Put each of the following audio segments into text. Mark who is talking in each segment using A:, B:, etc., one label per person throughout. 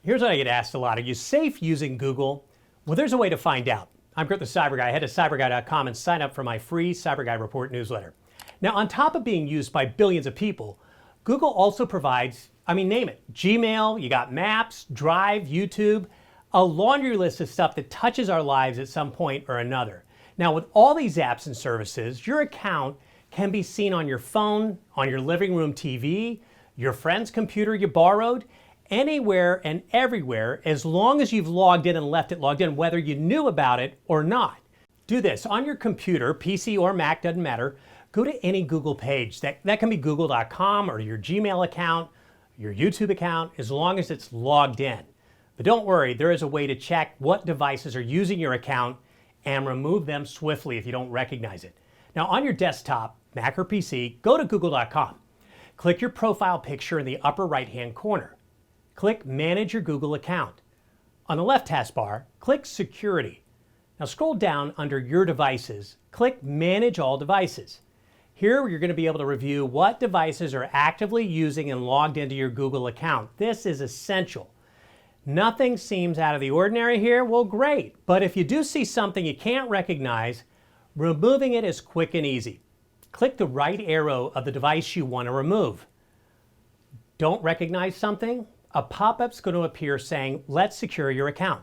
A: Here's what I get asked a lot. Are you safe using Google? Well, there's a way to find out. I'm Kurt the CyberGuy. Head to cyberguy.com and sign up for my free CyberGuy Report newsletter. Now, on top of being used by billions of people, Google also provides, name it, Gmail, you got Maps, Drive, YouTube, a laundry list of stuff that touches our lives at some point or another. Now, with all these apps and services, your account can be seen on your phone, on your living room TV, your friend's computer you borrowed, anywhere and everywhere, as long as you've logged in and left it logged in, whether you knew about it or not. Do this on your computer, PC or Mac, doesn't matter. Go to any Google page. That can be google.com or your Gmail account, your YouTube account, as long as it's logged in. But don't worry, there is a way to check what devices are using your account and remove them swiftly if you don't recognize it. Now, on your desktop, Mac or PC, go to google.com. Click your profile picture in the upper right-hand corner. Click Manage your Google account. On the left taskbar, click Security. Now scroll down under Your Devices, click Manage All Devices. Here you're going to be able to review what devices are actively using and logged into your Google account. This is essential. Nothing seems out of the ordinary here. Well, great. But if you do see something you can't recognize, removing it is quick and easy. Click the right arrow of the device you want to remove. Don't recognize something? A pop-up's going to appear saying, let's secure your account.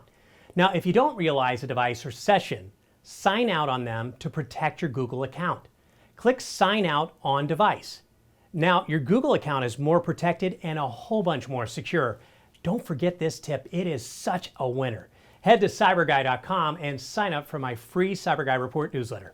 A: Now, if you don't realize a device or session, sign out on them to protect your Google account. Click Sign Out on Device. Now, your Google account is more protected and a whole bunch more secure. Don't forget this tip. It is such a winner. Head to cyberguy.com and sign up for my free CyberGuy Report newsletter.